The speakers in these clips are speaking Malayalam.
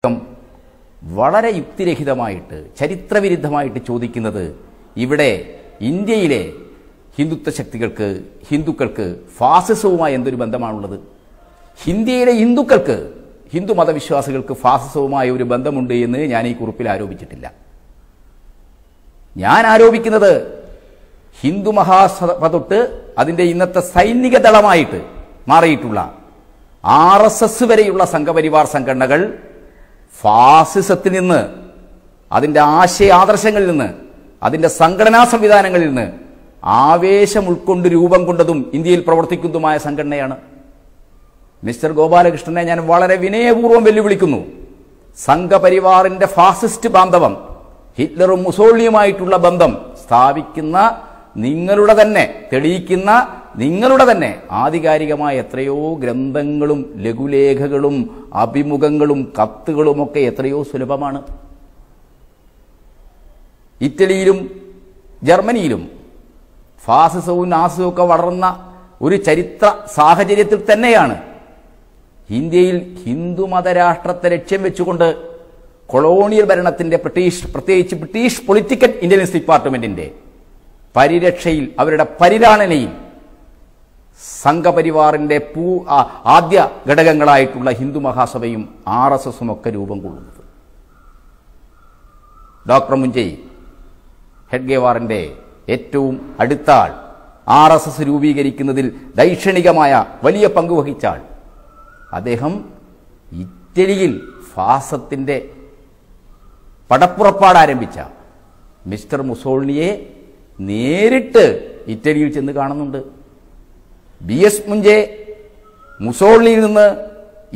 വളരെ യുക്തിരഹിതമായിട്ട് ചരിത്രവിരുദ്ധമായിട്ട് ചോദിക്കുന്നത് ഇവിടെ ഇന്ത്യയിലെ ഹിന്ദുത്വ ശക്തികൾക്ക് ഹിന്ദുക്കൾക്ക് ഫാസിസവുമായി എന്തൊരു ബന്ധമാണുള്ളത്? ഇന്ത്യയിലെ ഹിന്ദുക്കൾക്ക് ഹിന്ദു മതവിശ്വാസികൾക്ക് ഫാസിസവുമായ ഒരു ബന്ധമുണ്ട് എന്ന് ഞാൻ ഈ കുറിപ്പിൽ ആരോപിച്ചിട്ടില്ല. ഞാൻ ആരോപിക്കുന്നത് ഹിന്ദു മഹാസഭ തൊട്ട് അതിൻ്റെ ഇന്നത്തെ സൈനിക ദളമായിട്ട് മാറിയിട്ടുള്ള RSS വരെയുള്ള സംഘപരിവാർ സംഘടനകൾ ഫാസിസത്തിൽ നിന്ന്, അതിൻ്റെ ആശയാദർശങ്ങളിൽ നിന്ന്, അതിൻ്റെ സംഘടനാ സംവിധാനങ്ങളിൽ നിന്ന് ആവേശം ഉൾക്കൊണ്ട് രൂപം കൊണ്ടതും ഇന്ത്യയിൽ പ്രവർത്തിക്കുന്നതുമായ സംഘടനയാണ്. മിസ്റ്റർ ഗോപാലകൃഷ്ണനെ ഞാൻ വളരെ വിനയപൂർവ്വം വെല്ലുവിളിക്കുന്നു. സംഘപരിവാറിന്റെ ഫാസിസ്റ്റ് ബാന്ധവം, ഹിറ്റ്ലറും മുസോളിനിയുമായിട്ടുള്ള ബന്ധം സ്ഥാപിക്കുന്ന നിങ്ങളുടെ തന്നെ, തെളിയിക്കുന്ന നിങ്ങളുടെ തന്നെ ആധികാരികമായ എത്രയോ ഗ്രന്ഥങ്ങളും ലഘുലേഖകളും അഭിമുഖങ്ങളും കത്തുകളുമൊക്കെ എത്രയോ സുലഭമാണ്. ഇറ്റലിയിലും ജർമ്മനിയിലും ഫാസിസവും നാസിസവും ഒക്കെ വളർന്ന ഒരു ചരിത്ര സാഹചര്യത്തിൽ തന്നെയാണ് ഇന്ത്യയിൽ ഹിന്ദുമതരാഷ്ട്രത്തെ ലക്ഷ്യം വെച്ചുകൊണ്ട് കൊളോണിയൽ ഭരണത്തിന്റെ പ്രത്യേകിച്ച് ബ്രിട്ടീഷ് പൊളിറ്റിക്കൽ ഇന്റലിജൻസ് ഡിപ്പാർട്ട്മെന്റിന്റെ പരിരക്ഷയിൽ, അവരുടെ പരിലാളനയിൽ സംഘപരിവാറിന്റെ ആദ്യ ഘടകങ്ങളായിട്ടുള്ള ഹിന്ദു മഹാസഭയും RSSും ഒക്കെ രൂപം കൊള്ളുന്നത്. ഡോക്ടർ മുഞ്ചൈ, ഹെഡ്ഗേവാറിന്റെ ഏറ്റവും അടുത്ത ആൾ, RSS രൂപീകരിക്കുന്നതിൽ ദൈക്ഷണികമായ വലിയ പങ്ക് വഹിച്ച ആൾ, അദ്ദേഹം ഇറ്റലിയിൽ ഫാസത്തിന്റെ പടപ്പുറപ്പാട് ആരംഭിച്ച മിസ്റ്റർ മുസോളിനിയെ നേരിട്ട് ഇറ്റലിയിൽ ചെന്ന് കാണുന്നുണ്ട്. BS മുഞ്ചെ മുസോളിനിയിൽ നിന്ന്,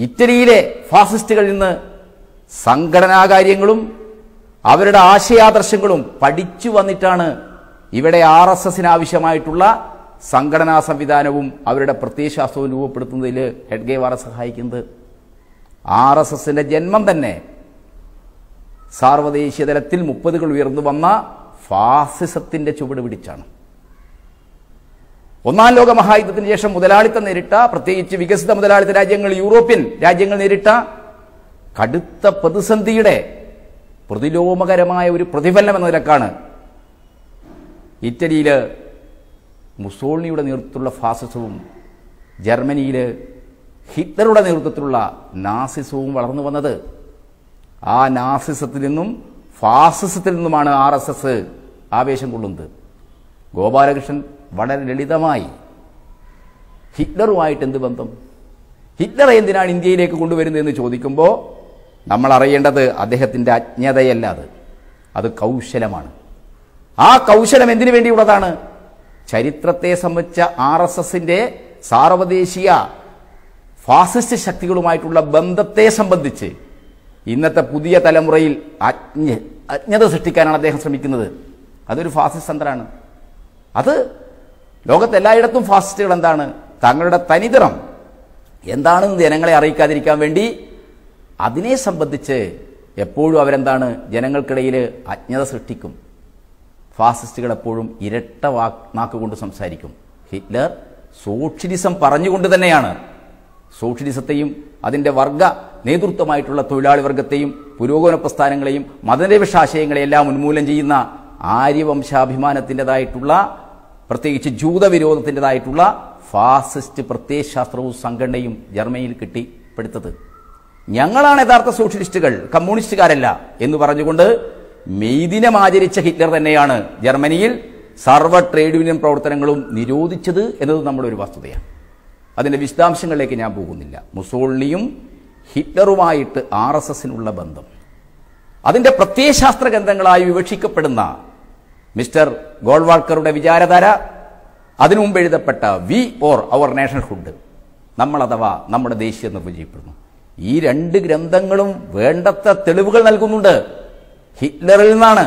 ഇറ്റലിയിലെ ഫാസിസ്റ്റുകളിൽ നിന്ന് സംഘടനാകാര്യങ്ങളും അവരുടെ ആശയാദർശങ്ങളും പഠിച്ചു വന്നിട്ടാണ് ഇവിടെ RSSന് ആവശ്യമായിട്ടുള്ള സംഘടനാ സംവിധാനവും അവരുടെ പ്രത്യയശാസ്ത്രവും രൂപപ്പെടുത്തുന്നതിൽ ഹെഡ്ഗേവാറെ സഹായിക്കുന്നത്. RSSന്റെ ജന്മം തന്നെ സാർവദേശീയ തലത്തിൽ 30കൾ ഉയർന്നു വന്ന ഫാസിസത്തിന്റെ ചുവട് പിടിച്ചാണ്. ഒന്നാം ലോക മഹായുദ്ധത്തിന് ശേഷം മുതലാളിത്തം നേരിട്ട, പ്രത്യേകിച്ച് വികസിത മുതലാളിത്ത രാജ്യങ്ങൾ, യൂറോപ്യൻ രാജ്യങ്ങൾ നേരിട്ട കടുത്ത പ്രതിസന്ധിയുടെ പ്രതിലോമകരമായ ഒരു പ്രതിഫലനം എന്ന നിലക്കാണ് ഇറ്റലിയിൽ മുസോളിനിയുടെ നേതൃത്വത്തിലുള്ള ഫാസിസവും ജർമ്മനിയിൽ ഹിറ്റ്ലറുടെ നേതൃത്വത്തിലുള്ള നാസിസവും വളർന്നു വന്നത്. ആ നാസിസത്തിൽ നിന്നും ഫാസിസത്തിൽ നിന്നുമാണ് RSS ആവേശം കൊള്ളുന്നത്. ഗോപാലകൃഷ്ണൻ വളരെ ലളിതമായി ഹിറ്റ്ലറുമായിട്ട് എന്ത് ബന്ധം, ഹിറ്റ്ലറെ എന്തിനാണ് ഇന്ത്യയിലേക്ക് കൊണ്ടുവരുന്നതെന്ന് ചോദിക്കുമ്പോൾ നമ്മൾ അറിയേണ്ടത് അദ്ദേഹത്തിൻ്റെ അജ്ഞതയല്ല, അത് കൗശലമാണ്. ആ കൗശലം എന്തിനു വേണ്ടിയുള്ളതാണ്? ചരിത്രത്തെ സംബന്ധിച്ച RSSന്റെ സാർവദേശീയ ഫാസിസ്റ്റ് ശക്തികളുമായിട്ടുള്ള ബന്ധത്തെ സംബന്ധിച്ച് ഇന്നത്തെ പുതിയ തലമുറയിൽ അജ്ഞത സൃഷ്ടിക്കാനാണ് അദ്ദേഹം ശ്രമിക്കുന്നത്. അതൊരു ഫാസിസ്റ്റ് തന്ത്രമാണ്. അത് ലോകത്തെല്ലായിടത്തും ഫാസിസ്റ്റുകൾ എന്താണ്, തങ്ങളുടെ തനിനിറം എന്താണെന്ന് ജനങ്ങളെ അറിയിക്കാതിരിക്കാൻ വേണ്ടി അതിനെ സംബന്ധിച്ച് എപ്പോഴും അവരെന്താണ്, ജനങ്ങൾക്കിടയിൽ അജ്ഞത സൃഷ്ടിക്കും. ഫാസിസ്റ്റുകൾ എപ്പോഴും ഇരട്ട നാക്കുകൊണ്ട് സംസാരിക്കും. ഹിറ്റ്ലർ സോഷ്യലിസം പറഞ്ഞുകൊണ്ട് തന്നെയാണ് സോഷ്യലിസത്തെയും അതിൻ്റെ വർഗ നേതൃത്വമായിട്ടുള്ള തൊഴിലാളി വർഗത്തെയും പുരോഗമന പ്രസ്ഥാനങ്ങളെയും മതനിരപേക്ഷ ആശയങ്ങളെയെല്ലാം ഉന്മൂലനം ചെയ്യുന്ന ആര്യവംശാഭിമാനത്തിൻ്റെതായിട്ടുള്ള, പ്രത്യേകിച്ച് ജൂതവിരോധത്തിൻ്റെതായിട്ടുള്ള ഫാസിസ്റ്റ് പ്രത്യയശാസ്ത്രവും സംഘടനയും ജർമ്മനിയിൽ കെട്ടിപ്പടുത്തത്. ഞങ്ങളാണ് യഥാർത്ഥ സോഷ്യലിസ്റ്റുകൾ, കമ്മ്യൂണിസ്റ്റുകാരല്ല എന്ന് പറഞ്ഞുകൊണ്ട് മെയ്ദിനം ആചരിച്ച ഹിറ്റ്ലർ തന്നെയാണ് ജർമ്മനിയിൽ സർവ്വ ട്രേഡ് യൂണിയൻ പ്രവർത്തനങ്ങളും നിരോധിച്ചത് എന്നത് നമ്മുടെ ഒരു വസ്തുതയാണ്. അതിൻ്റെ വിശദാംശങ്ങളിലേക്ക് ഞാൻ പോകുന്നില്ല. മുസോളിനിയും ഹിറ്റ്ലറുമായിട്ട് RSSനുള്ള ബന്ധം, അതിൻ്റെ പ്രത്യയശാസ്ത്ര ഗ്രന്ഥങ്ങളായി വിവക്ഷിക്കപ്പെടുന്ന മിസ്റ്റർ ഗോൾവാൾക്കറുടെ വിചാരധാര, അതിനു മുമ്പ് എഴുതപ്പെട്ട വി ഓർ അവർ നാഷണൽഹുഡ്, നമ്മൾ അഥവാ നമ്മുടെ ദേശീയ നിർവചിക്കപ്പെടുന്നു. ഈ രണ്ട് ഗ്രന്ഥങ്ങളും വേണ്ടത്ര തെളിവുകൾ നൽകുന്നുണ്ട്. ഹിറ്റ്ലറിൽ നിന്നാണ്,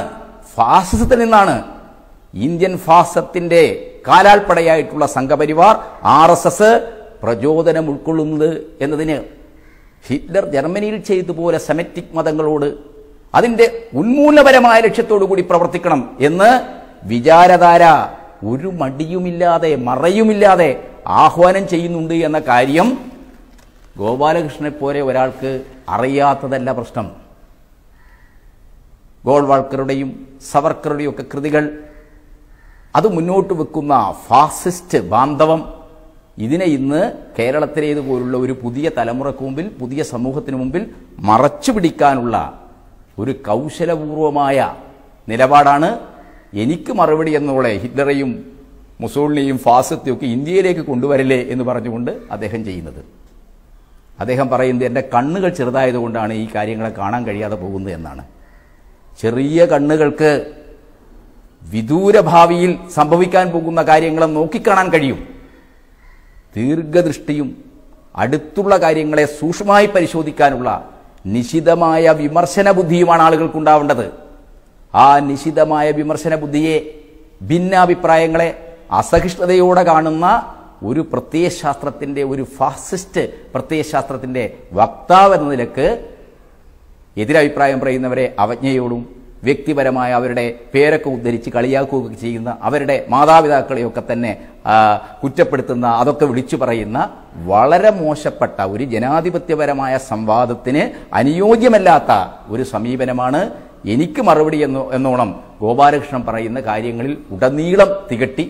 ഫാസിസത്തിൽ നിന്നാണ് ഇന്ത്യൻ ഫാസിസത്തിന്റെ കാലാൾപ്പടയായിട്ടുള്ള സംഘപരിവാർ RSS പ്രചോദനം ഉൾക്കൊള്ളുന്നത് എന്നതിന് ഹിറ്റ്ലർ ജർമ്മനിയിൽ ചെയ്തതുപോലെ സെമറ്റിക് മതങ്ങളോട് അതിൻ്റെ ഉന്മൂലനപരമായ ലക്ഷ്യത്തോടു കൂടി പ്രവർത്തിക്കണം എന്ന് വിചാരധാര ഒരു മടിയുമില്ലാതെ മറയുമില്ലാതെ ആഹ്വാനം ചെയ്യുന്നുണ്ട് എന്ന കാര്യം ഗോപാലകൃഷ്ണനെ പോലെ ഒരാൾക്ക് അറിയാത്തതല്ല പ്രശ്നം. ഗോൾവാൾക്കറുടെയും സവർക്കറുടെയും ഒക്കെ കൃതികൾ അത് മുന്നോട്ട് വെക്കുന്ന ഫാസിസ്റ്റ് ബാന്ധവം ഇതിനെ ഇന്ന് കേരളത്തിലേതുപോലുള്ള ഒരു പുതിയ തലമുറക്ക് മുമ്പിൽ, പുതിയ സമൂഹത്തിന് മുമ്പിൽ മറച്ചു പിടിക്കാനുള്ള ഒരു കൗശലപൂർവമായ നിലപാടാണ്. എനിക്ക് മറുപടി എന്നോളെ ഹിറ്റ്ലറെയും മുസോളിനെയും ഫാസിസത്തെയും ഒക്കെ ഇന്ത്യയിലേക്ക് കൊണ്ടുവരില്ലേ എന്ന് പറഞ്ഞുകൊണ്ട് അദ്ദേഹം ചെയ്യുന്നത്. അദ്ദേഹം പറയുന്നത് എൻ്റെ കണ്ണുകൾ ചെറുതായതുകൊണ്ടാണ് ഈ കാര്യങ്ങളെ കാണാൻ കഴിയാതെ പോകുന്നത് എന്നാണ്. ചെറിയ കണ്ണുകൾക്ക് വിദൂരഭാവിയിൽ സംഭവിക്കാൻ പോകുന്ന കാര്യങ്ങളെ നോക്കിക്കാണാൻ കഴിയും. ദീർഘദൃഷ്ടിയും അടുത്തുള്ള കാര്യങ്ങളെ സൂക്ഷ്മമായി പരിശോധിക്കാനുള്ള നിശിതമായ വിമർശന ബുദ്ധിയുമാണ് ആളുകൾക്കുണ്ടാവേണ്ടത്. ആ നിശിതമായ വിമർശന ബുദ്ധിയെ, ഭിന്നാഭിപ്രായങ്ങളെ അസഹിഷ്ണുതയോടെ കാണുന്ന ഒരു പ്രത്യയശാസ്ത്രത്തിൻ്റെ, ഒരു ഫാസിസ്റ്റ് പ്രത്യയശാസ്ത്രത്തിൻ്റെ വക്താവ് എന്ന നിലക്ക് എതിരഭിപ്രായം പറയുന്നവരെ അവജ്ഞയോടും വ്യക്തിപരമായ അവരുടെ പേരൊക്കെ ഉദ്ധരിച്ച് കളിയാക്കുകയൊക്കെ ചെയ്യുന്ന, അവരുടെ മാതാപിതാക്കളെയൊക്കെ തന്നെ കുറ്റപ്പെടുത്തുന്ന, അതൊക്കെ വിളിച്ചു പറയുന്ന വളരെ മോശപ്പെട്ട ഒരു ജനാധിപത്യപരമായ സംവാദത്തിന് അനുയോജ്യമല്ലാത്ത ഒരു സമീപനമാണ് എനിക്ക് മറുപടി എന്നോണം ഗോപാലകൃഷ്ണൻ പറയുന്ന കാര്യങ്ങളിൽ ഉടനീളം തികട്ടി